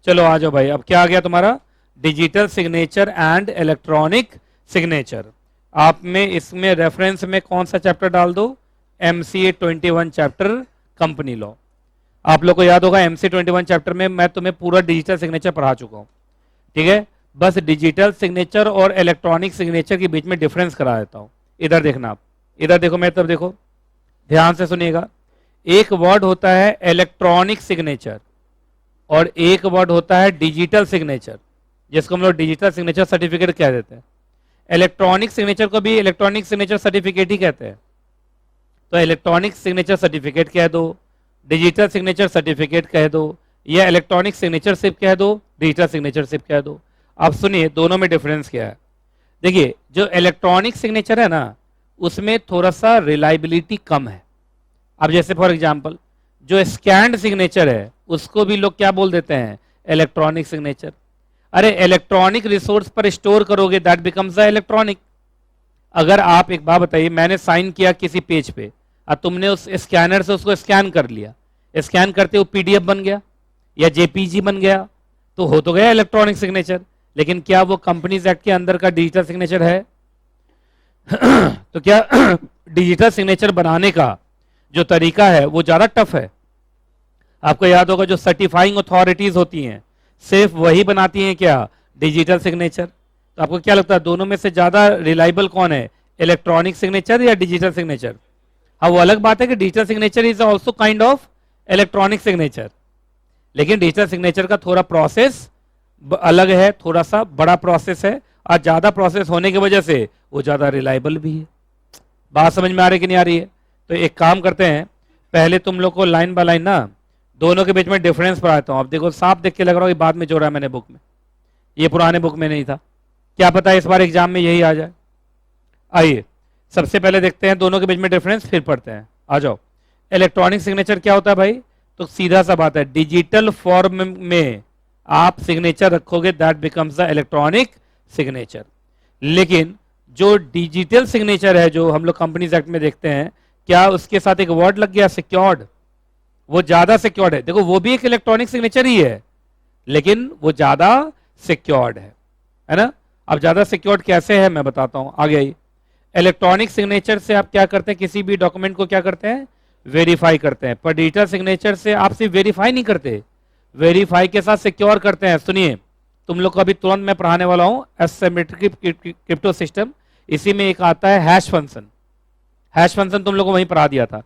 चलो आ जाओ भाई, अब क्या आ गया तुम्हारा, digital signature and electronic signature. आप में इसमें रेफरेंस में कौन सा चैप्टर डाल दो, MCA 21 चैप्टर कंपनी लॉ। आप लोग को याद होगा MC 21 चैप्टर में मैं तुम्हें पूरा डिजिटल सिग्नेचर पढ़ा चुका हूं, ठीक है। बस डिजिटल सिग्नेचर और इलेक्ट्रॉनिक सिग्नेचर के बीच में डिफरेंस करा देता हूं। इधर देखना, आप इधर देखो, मैं तब देखो, ध्यान से सुनिएगा। एक वर्ड होता है इलेक्ट्रॉनिक सिग्नेचर और एक वर्ड होता है डिजिटल सिग्नेचर, जिसको हम लोग डिजिटल सिग्नेचर सर्टिफिकेट कह देते हैं। इलेक्ट्रॉनिक सिग्नेचर को भी इलेक्ट्रॉनिक सिग्नेचर सर्टिफिकेट ही कहते हैं। तो इलेक्ट्रॉनिक सिग्नेचर सर्टिफिकेट कह दो, डिजिटल सिग्नेचर सर्टिफिकेट कह दो, या इलेक्ट्रॉनिक सिग्नेचर सिर्फ कह दो, डिजिटल सिग्नेचर सिर्फ कह दो। अब सुनिए दोनों में डिफरेंस क्या है। देखिए जो इलेक्ट्रॉनिक सिग्नेचर है ना, उसमें थोड़ा सा रिलायबिलिटी कम है। अब जैसे फॉर एग्जांपल जो स्कैन्ड सिग्नेचर है उसको भी लोग क्या बोल देते हैं, इलेक्ट्रॉनिक सिग्नेचर। अरे इलेक्ट्रॉनिक रिसोर्स पर स्टोर करोगे, दैट बिकम्स द इलेक्ट्रॉनिक। अगर आप एक बात बताइए, मैंने साइन किया किसी पेज पे और तुमने उस स्कैनर से उसको स्कैन कर लिया, स्कैन करते वो PDF बन गया या JPG बन गया, तो हो तो गया इलेक्ट्रॉनिक सिग्नेचर। लेकिन क्या वो कंपनीज एक्ट के अंदर का डिजिटल सिग्नेचर है? तो क्या डिजिटल सिग्नेचर बनाने का जो तरीका है वो ज्यादा टफ है? आपको याद होगा जो सर्टिफाइंग अथॉरिटीज होती हैं सिर्फ वही बनाती हैं क्या, डिजिटल सिग्नेचर। तो आपको क्या लगता है दोनों में से ज्यादा रिलायबल कौन है, इलेक्ट्रॉनिक सिग्नेचर या डिजिटल सिग्नेचर? हाँ वो अलग बात है कि digital signature is also kind of electronic signature, लेकिन डिजिटल सिग्नेचर का थोड़ा प्रोसेस अलग है, थोड़ा सा बड़ा प्रोसेस है, और ज्यादा प्रोसेस होने की वजह से वो ज्यादा रिलायबल भी है। बात समझ में आ रही कि नहीं आ रही है? तो एक काम करते हैं, पहले तुम लोग को लाइन बाय लाइन ना दोनों के बीच में डिफरेंस पढ़ाता हूं। अब देखो साफ देख के लग रहा है बाद में जोड़ा है मैंने बुक में, ये पुराने बुक में नहीं था। क्या पता है इस बार एग्जाम में यही आ जाए। आइए सबसे पहले देखते हैं दोनों के बीच में डिफरेंस, फिर पढ़ते हैं। आ जाओ। इलेक्ट्रॉनिक सिग्नेचर क्या होता है भाई? तो सीधा सा बात है, डिजिटल फॉर्म में आप सिग्नेचर रखोगे, that becomes the electronic signature. लेकिन जो डिजिटल सिग्नेचर है जो हम लोग कंपनीज एक्ट में देखते हैं, क्या उसके साथ एक वर्ड लग गया सिक्योर्ड, वो ज्यादा सिक्योर्ड है। देखो वो भी एक इलेक्ट्रॉनिक सिग्नेचर ही है, लेकिन वो ज्यादा सिक्योर्ड है ना। अब ज्यादा सिक्योर्ड कैसे है मैं बताता हूं, आगे आइए। इलेक्ट्रॉनिक सिग्नेचर से आप क्या करते हैं, किसी भी डॉक्यूमेंट को क्या करते हैं, वेरीफाई करते हैं। पर डिजिटल सिग्नेचर से आप सिर्फ वेरीफाई नहीं करते, वेरीफाई के साथ सिक्योर करते हैं। सुनिए तुम लोग को अभी तुरंत मैं पढ़ाने वाला हूं एसिमेट्रिक क्रिप्टो सिस्टम, इसी में एक आता है हैश फंक्शन। हैश फंक्शन तुम लोग को वहीं पढ़ा दिया था।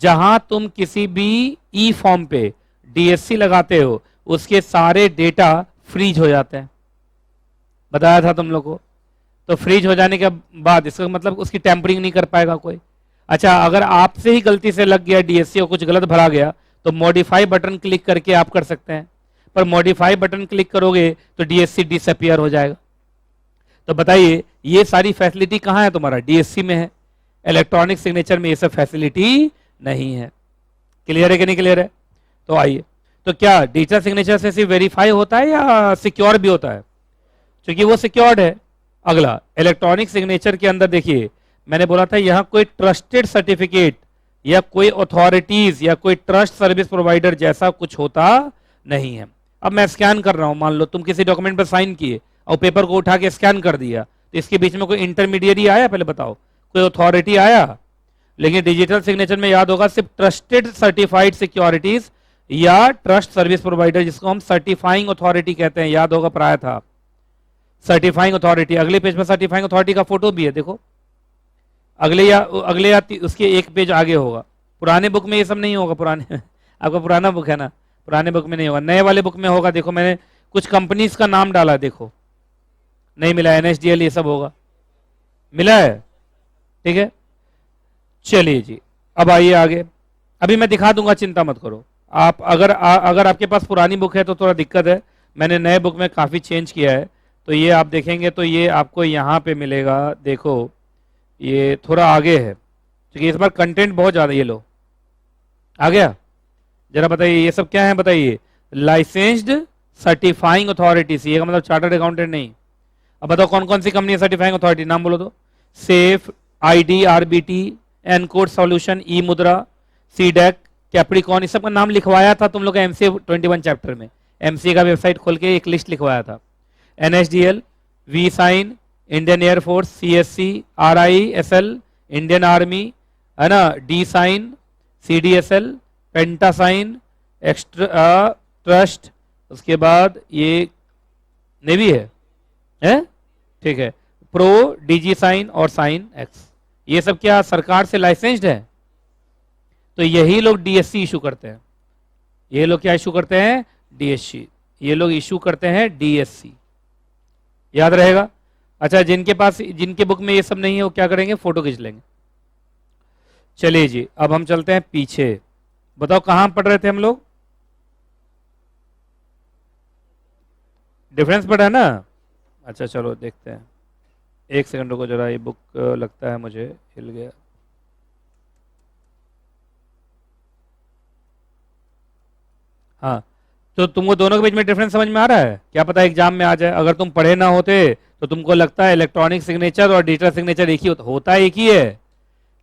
जहां तुम किसी भी ई फॉर्म पे DSC लगाते हो उसके सारे डेटा फ्रीज हो जाते हैं, बताया था तुम लोग को। तो फ्रीज हो जाने के बाद इसका मतलब उसकी टेम्परिंग नहीं कर पाएगा कोई। अच्छा अगर आपसे ही गलती से लग गया DSC और कुछ गलत भरा गया तो मॉडिफाई बटन क्लिक करके आप कर सकते हैं, पर मॉडिफाई बटन क्लिक करोगे तो DSC डिसअपियर हो जाएगा। तो बताइए ये सारी फैसिलिटी कहां है तुम्हारा, DSC में है। इलेक्ट्रॉनिक सिग्नेचर में ये सब फैसिलिटी नहीं है। क्लियर है कि नहीं क्लियर है? तो आइए, तो क्या डिजिटल सिग्नेचर से सिर्फ वेरीफाई होता है या सिक्योर भी होता है? क्योंकि वो सिक्योर्ड है। अगला इलेक्ट्रॉनिक सिग्नेचर के अंदर देखिए मैंने बोला था यहां कोई ट्रस्टेड सर्टिफिकेट या कोई अथॉरिटीज या कोई ट्रस्ट सर्विस प्रोवाइडर जैसा कुछ होता नहीं है। अब मैं स्कैन कर रहा हूं, मान लो तुम किसी डॉक्यूमेंट पर साइन किए और पेपर को उठा के स्कैन कर दिया, तो इसके बीच में कोई इंटरमीडिएट आया, पहले बताओ कोई अथॉरिटी आया? लेकिन डिजिटल सिग्नेचर में याद होगा सिर्फ ट्रस्टेड सर्टिफाइड सिक्योरिटीज या ट्रस्ट सर्विस प्रोवाइडर, जिसको हम सर्टिफाइंग अथॉरिटी कहते हैं, याद होगा पढ़ाया था सर्टिफाइंग अथॉरिटी। अगले पेज में सर्टिफाइंग अथॉरिटी का फोटो भी है, देखो अगले या उसके एक पेज आगे होगा। पुराने बुक में ये सब नहीं होगा, पुराने आपका पुराना बुक है ना, पुराने बुक में नहीं होगा, नए वाले बुक में होगा। देखो मैंने कुछ कंपनीज का नाम डाला, देखो नहीं मिला, NSDL ये सब होगा, मिला है, ठीक है। चलिए जी अब आइए आगे, अभी मैं दिखा दूंगा, चिंता मत करो आप। अगर आपके पास पुरानी बुक है तो थोड़ा दिक्कत है, मैंने नए बुक में काफी चेंज किया है। तो ये आप देखेंगे तो ये आपको यहाँ पे मिलेगा, देखो ये थोड़ा आगे है क्योंकि इस बार कंटेंट बहुत ज्यादा। ये लो आ गया, जरा बताइए ये सब क्या है, बताइए। लाइसेंस्ड सर्टिफाइंग अथॉरिटीज, ये का मतलब चार्टर्ड अकाउंटेंट नहीं। अब बताओ कौन कौन सी कंपनी है सर्टिफाइंग अथॉरिटी, नाम बोलो तो। Safe, ID, RBT, encode solution, e Mudhra, CDEC, Capricorn, इस सब का नाम लिखवाया था तुम लोग का MCA 21 चैप्टर में। एमसीए का वेबसाइट खोल के एक लिस्ट लिखवाया था। NSDL, V sign, Indian air force, CSC, RISL, Indian army, है ना, D sign, CDSL, Pantasign, extra trust, उसके बाद ये नेवी है? ठीक है, प्रो, डीजी साइन और साइन एक्स, ये सब क्या सरकार से लाइसेंस्ड है? तो यही लोग डीएससी इशू करते हैं। ये लोग क्या इशू करते हैं? डीएससी। ये लोग इशू करते हैं डीएससी, याद रहेगा। अच्छा, जिनके पास, जिनके बुक में ये सब नहीं है वो क्या करेंगे? फोटो खींच लेंगे। चलिए जी, अब हम चलते हैं पीछे। बताओ कहां पढ़ रहे थे हम लोग? डिफरेंस पढ़ा है ना? अच्छा चलो देखते हैं, एक सेकंड रुको जरा, ये बुक लगता है मुझे हिल गया। हाँ, तो तुमको दोनों के बीच में डिफरेंस समझ में आ रहा है? क्या पता एग्जाम में आ जाए। अगर तुम पढ़े ना होते तो तुमको लगता है इलेक्ट्रॉनिक सिग्नेचर और डिजिटल सिग्नेचर एक ही होता है, एक ही है,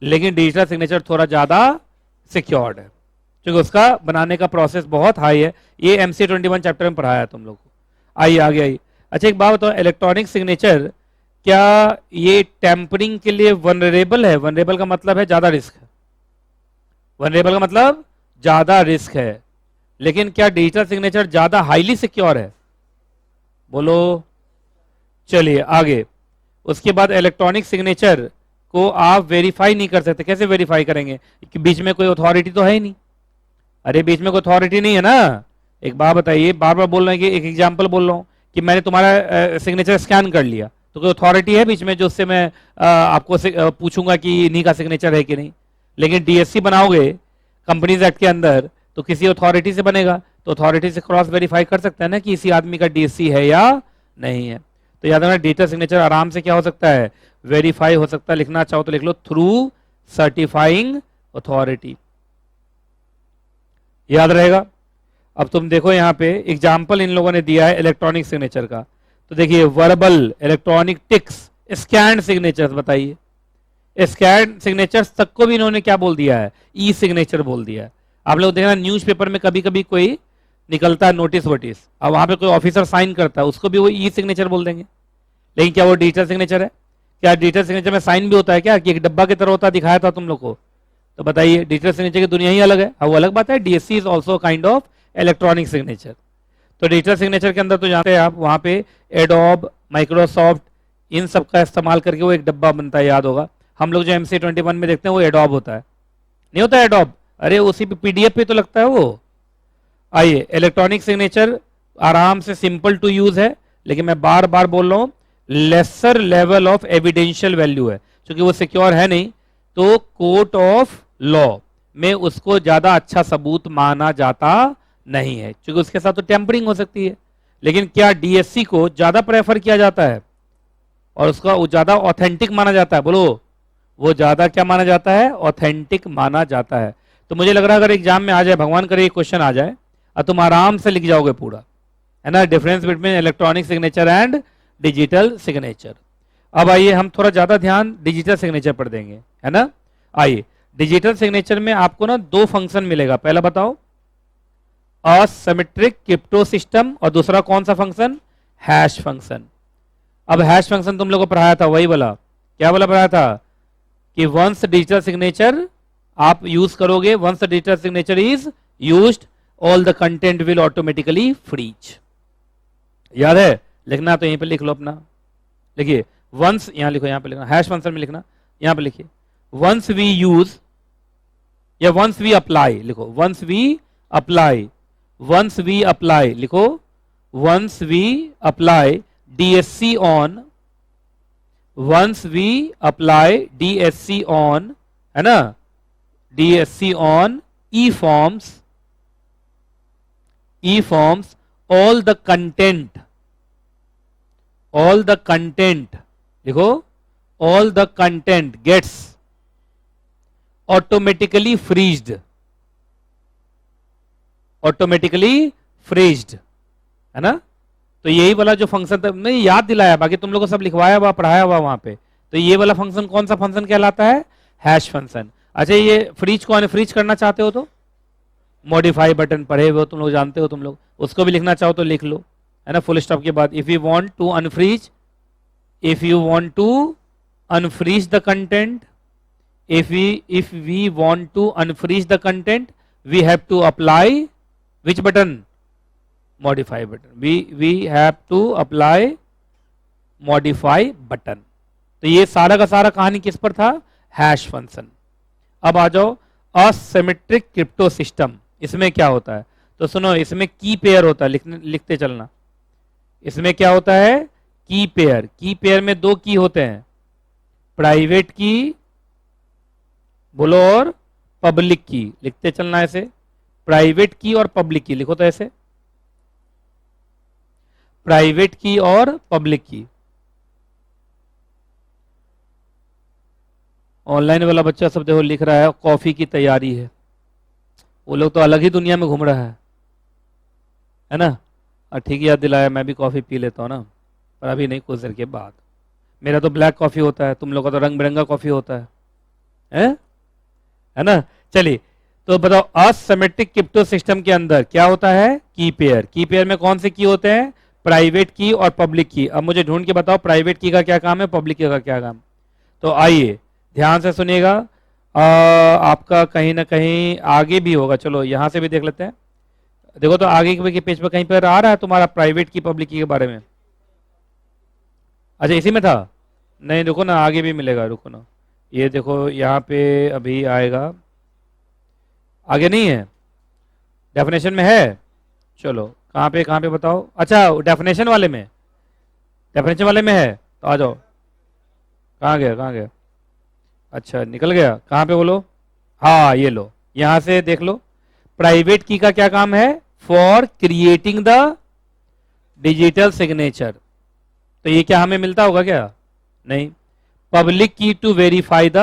लेकिन डिजिटल सिग्नेचर थोड़ा ज्यादा सिक्योर्ड है क्योंकि उसका बनाने का प्रोसेस बहुत हाई है। ये एमसी 21 चैप्टर में पढ़ाया तुम लोग को। आइए आगे आइए। अच्छा एक बात बताओ, इलेक्ट्रॉनिक सिग्नेचर क्या ये टेम्परिंग के लिए वनरेबल है? वनरेबल का मतलब है ज्यादा रिस्क है। वनरेबल का मतलब ज्यादा रिस्क है, लेकिन क्या डिजिटल सिग्नेचर ज्यादा हाईली सिक्योर है? बोलो। चलिए आगे। उसके बाद इलेक्ट्रॉनिक सिग्नेचर को आप वेरीफाई नहीं कर सकते। कैसे वेरीफाई करेंगे? कि बीच में कोई अथॉरिटी तो है ही नहीं। अरे बीच में कोई अथॉरिटी नहीं है ना। एक बात बताइए, बार बार बोल रहे हैं कि एक एग्जांपल बोल रहा हूं कि मैंने तुम्हारा सिग्नेचर स्कैन कर लिया, तो कोई अथॉरिटी है बीच में जो उससे मैं आपको पूछूंगा कि इन्हीं का सिग्नेचर है कि नहीं? लेकिन डीएससी बनाओगे कंपनीज एक्ट के अंदर तो किसी अथॉरिटी से बनेगा, तो अथॉरिटी से क्रॉस वेरीफाई कर सकता है ना कि इसी आदमी का डीएससी है या नहीं है। तो याद रखना, डिजिटल सिग्नेचर आराम से क्या हो सकता है? वेरीफाई हो सकता है। लिखना चाहो तो लिख लो, थ्रू सर्टिफाइंग अथॉरिटी, याद रहेगा। अब तुम देखो यहाँ पे एग्जाम्पल इन लोगों ने दिया है इलेक्ट्रॉनिक सिग्नेचर का। तो देखिए, verbal, electronic ticks, scan signatures. बताइए, स्कैन सिग्नेचर्स तक को भी इन्होंने क्या बोल दिया है? ई सिग्नेचर बोल दिया है। आप लोग देखना न्यूज़पेपर में कभी कभी कोई निकलता है नोटिस वोटिस, अब वहां पे कोई ऑफिसर साइन करता है, उसको भी वो ई सिग्नेचर बोल देंगे। लेकिन क्या वो डिजिटल सिग्नेचर है? क्या डिजिटल सिग्नेचर में साइन भी होता है क्या? कि एक डब्बा की तरह होता है, दिखाया था तुम लोग को। तो बताइए, डिजिटल सिग्नेचर की दुनिया ही अलग है। वो अलग बात है, DSC is also kind of electronic signature. तो डिजिटल सिग्नेचर के अंदर तो जानते हैं आप, वहां पे एडोब, माइक्रोसॉफ्ट, इन सब का इस्तेमाल करके वो एक डब्बा बनता है, याद होगा। हम लोग जो एमसी 21 में देखते हैं वो एडोब होता है, नहीं होता है एडोब? अरे उसी पे पीडीएफ पे तो लगता है वो। आइए, इलेक्ट्रॉनिक सिग्नेचर आराम से सिंपल टू यूज है, लेकिन मैं बार बार बोल रहा हूं lesser level of evidential value है, क्योंकि वो सिक्योर है नहीं, तो कोर्ट ऑफ लॉ में उसको ज्यादा अच्छा सबूत माना जाता नहीं है, क्योंकि उसके साथ तो टेम्परिंग हो सकती है। लेकिन क्या डीएससी को ज्यादा प्रेफर किया जाता है और उसका वो ज्यादा ऑथेंटिक माना जाता है? बोलो, वो ज्यादा क्या माना जाता है? ऑथेंटिक माना जाता है। तो मुझे लग रहा है अगर एग्जाम में आ जाए, भगवान करे क्वेश्चन आ जाए और तुम आराम से लिख जाओगे पूरा, है ना, difference between electronic signature and digital signature. अब आइए हम थोड़ा ज्यादा ध्यान डिजिटल सिग्नेचर पर देंगे, है ना। आइए, डिजिटल सिग्नेचर में आपको ना दो फंक्शन मिलेगा। पहला बताओ, असिमेट्रिक क्रिप्टो सिस्टम, और दूसरा कौन सा फंक्शन? Hash function. अब हैश फंक्शन तुम लोगों को पढ़ाया था, वही वाला, क्या वाला पढ़ाया था? कि वंस डिजिटल सिग्नेचर आप यूज करोगे, once digital signature is used, all the content will automatically freeze. याद है? लिखना तो यहीं पे लिख लो अपना। लिखिए, वंस, यहां लिखो, यहां पे लिखना, हैश फंक्शन में लिखना, यहां पे लिखिए, वंस वी यूज या वंस वी अप्लाई, लिखो once we apply, once we apply, लिखो once we apply DSC on, once we apply DSC on, है ना, DSC on e forms, e forms, all the content, all the content, लिखो all the content gets automatically freezed, automatically freezed, है ना। तो यही वाला जो फंक्शन था, मैं याद दिलाया, बाकी तुम लोगों को सब लिखवाया हुआ, पढ़ाया हुआ वहां पे। तो ये वाला फंक्शन कौन सा फंक्शन कहलाता है? Hash function. अच्छा, ये फ्रीज को अनफ्रीज करना चाहते हो तो मॉडिफाई बटन पढ़े हुए हो तुम लोग, जानते हो तुम लोग, उसको भी लिखना चाहो तो लिख लो, है ना, फुल स्टॉप के बाद। If you want to unfreeze, if you want to unfreeze the content, if we want to unfreeze the content, we have to apply which button? Modify button. We have to apply modify button. तो ये सारा का सारा कहानी किस पर था? Hash function. अब आ जाओ असिमेट्रिक क्रिप्टो सिस्टम। इसमें क्या होता है? तो सुनो, इसमें की पेयर होता है, लिखते चलना। इसमें क्या होता है? की पेयर। की पेयर में दो की होते हैं, प्राइवेट की बोलो और पब्लिक की। लिखते चलना ऐसे, प्राइवेट की और पब्लिक की। लिखो तो ऐसे, प्राइवेट की और पब्लिक की। ऑनलाइन वाला बच्चा सब देखो लिख रहा है कॉफी की तैयारी है, वो लोग तो अलग ही दुनिया में घूम रहा है ना। ठीक याद दिलाया, मैं भी कॉफी पी लेता हूँ ना, पर अभी नहीं, कुछ देर के बाद। मेरा तो ब्लैक कॉफी होता है, तुम लोग का तो रंग बिरंगा कॉफी होता है ना। चलिए, तो बताओ असिमेट्रिक क्रिप्टो सिस्टम के अंदर क्या होता है? की पेयर। की पेयर में कौन से की होते हैं? प्राइवेट की और पब्लिक की। अब मुझे ढूंढ के बताओ प्राइवेट की का क्या काम है, पब्लिक की का क्या काम। तो आइए ध्यान से सुनिएगा, आपका कहीं ना कहीं आगे भी होगा। चलो यहां से भी देख लेते हैं। देखो तो आगे के पेज पर कहीं पर आ रहा है तुम्हारा प्राइवेट की पब्लिक की के बारे में? अच्छा, इसी में था? नहीं, रुको ना, आगे भी मिलेगा, रुको ना। ये देखो यहाँ पे अभी आएगा, आगे नहीं है, डेफिनेशन में है। चलो कहाँ पे बताओ। अच्छा, डेफिनेशन वाले में, डेफिनेशन वाले में है, तो आ जाओ। कहाँ गया? अच्छा निकल गया, कहाँ पे बोलो? हाँ ये लो, यहां से देख लो। प्राइवेट की का क्या काम है? For creating the digital signature. तो ये क्या हमें मिलता होगा क्या? नहीं। Public key to verify the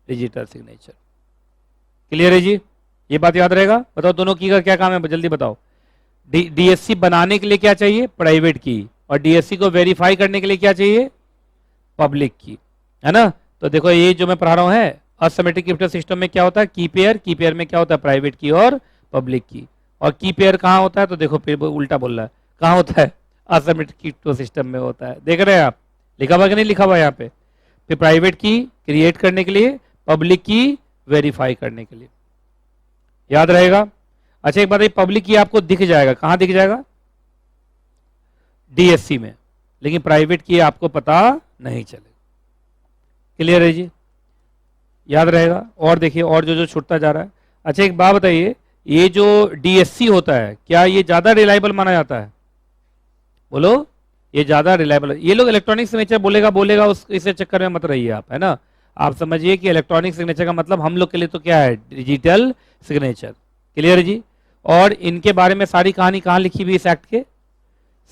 digital signature. Clear है जी? ये बात याद रहेगा। बताओ दोनों की का क्या काम है, जल्दी बताओ। डीएससी बनाने के लिए क्या चाहिए? प्राइवेट की। और डीएससी को वेरीफाई करने के लिए क्या चाहिए? पब्लिक की, है ना। तो देखो ये जो मैं पढ़ा रहा हूं है, असिमेट्रिक क्रिप्टो सिस्टम में क्या होता है? की पेयर। की पेयर में क्या होता है? प्राइवेट की और पब्लिक की। और की पेयर कहाँ होता है? तो देखो फिर उल्टा बोल रहा है, कहाँ होता है? असिमेट्रिक क्रिप्टो सिस्टम में होता है। देख रहे हैं आप? लिखा हुआ कि नहीं लिखा हुआ यहाँ पे? फिर प्राइवेट की क्रिएट करने के लिए, पब्लिक की वेरीफाई करने के लिए। याद रहेगा? अच्छा एक बात, पब्लिक की आपको दिख जाएगा, कहां दिख जाएगा? डीएससी में, लेकिन प्राइवेट की आपको पता नहीं चलेगा। क्लियर है जी? याद रहेगा। और देखिए, और जो छूटता जा रहा है। अच्छा एक बात बताइए, ये जो डीएससी होता है, क्या ये ज्यादा रिलायबल माना जाता है? बोलो, ये ज्यादा रिलायबल। ये लोग इलेक्ट्रॉनिक सिग्नेचर बोलेगा उस इसे चक्कर में मत रहिए आप, है ना। आप समझिए कि इलेक्ट्रॉनिक सिग्नेचर का मतलब हम लोग के लिए तो क्या है? Digital signature. क्लियर है जी? और इनके बारे में सारी कहानी कहाँ लिखी हुई है? इस एक्ट के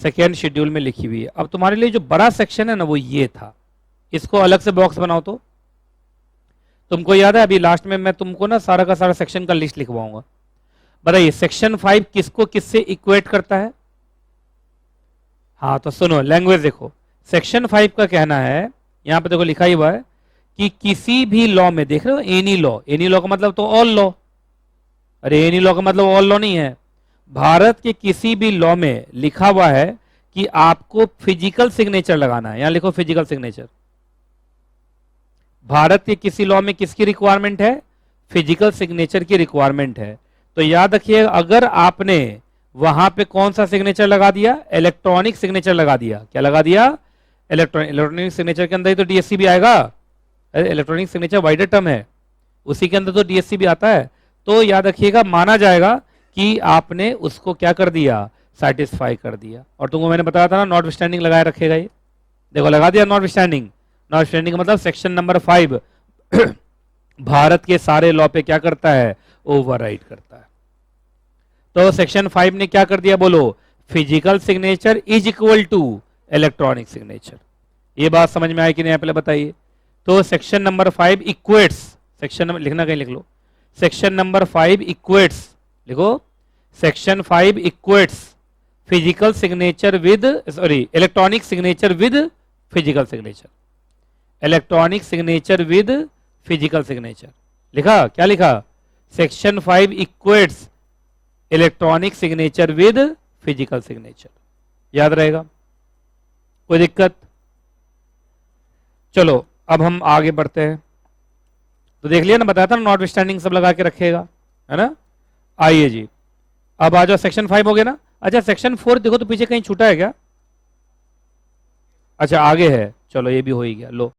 सेकेंड शेड्यूल में लिखी हुई है। अब तुम्हारे लिए जो बड़ा सेक्शन है ना, वो ये था। इसको अलग से बॉक्स बनाओ। तो तुमको याद है, अभी लास्ट में मैं तुमको ना सारा का सारा सेक्शन का लिस्ट लिखवाऊंगा। बताइए सेक्शन 5 किसको किससे इक्वेट करता है? हाँ तो सुनो, लैंग्वेज देखो। सेक्शन 5 का कहना है, यहां पे देखो लिखा ही हुआ है कि किसी भी लॉ में, देख रहे हो, एनी लॉ। एनी लॉ का मतलब तो ऑल लॉ। अरे एनी लॉ का मतलब ऑल लॉ नहीं है। भारत के किसी भी लॉ में लिखा हुआ है कि आपको फिजिकल सिग्नेचर लगाना है। यहां लिखो फिजिकल सिग्नेचर। भारत के किसी लॉ में किसकी रिक्वायरमेंट है? फिजिकल सिग्नेचर की रिक्वायरमेंट है। तो याद रखिए, अगर आपने वहां पे कौन सा सिग्नेचर लगा दिया? इलेक्ट्रॉनिक सिग्नेचर लगा दिया। क्या लगा दिया? इलेक्ट्रॉनिक सिग्नेचर के अंदर ही तो डीएससी भी आएगा। अरे इलेक्ट्रॉनिक सिग्नेचर वाइडर टर्म है, उसी के अंदर तो डीएससी भी आता है। तो याद रखिएगा, माना जाएगा कि आपने उसको क्या कर दिया? सेटिस्फाई कर दिया। और तुमको मैंने बताया था ना, नॉट स्टैंडिंग लगाए रखेगा। ये देखो लगा दिया नॉट स्टैंडिंग। नॉट स्टैंडिंग का मतलब सेक्शन नंबर 5 भारत के सारे लॉ पे क्या करता है? ओवरराइड करता है। तो सेक्शन 5 ने क्या कर दिया? बोलो, physical signature is equal to electronic signature. ये बात समझ में आई कि नहीं? पहले बताइए। तो section number 5 equates, section number लिखना कहीं लिख लो। सेक्शन नंबर 5 इक्वेट्स, लिखो। Section 5 equates physical signature with, sorry, electronic signature with physical signature. Electronic signature with physical signature. लिखा? क्या लिखा? Section 5 equates electronic signature with physical signature. याद रहेगा? कोई दिक्कत? चलो अब हम आगे बढ़ते हैं। तो देख लिया ना, बताया था ना, नॉट स्टैंडिंग सब लगा के रखेगा, है ना। आइए जी, अब आ जाओ, सेक्शन 5 हो गया ना। अच्छा सेक्शन 4 देखो तो पीछे कहीं छूटा है क्या? अच्छा आगे है, चलो ये भी हो ही गया। लो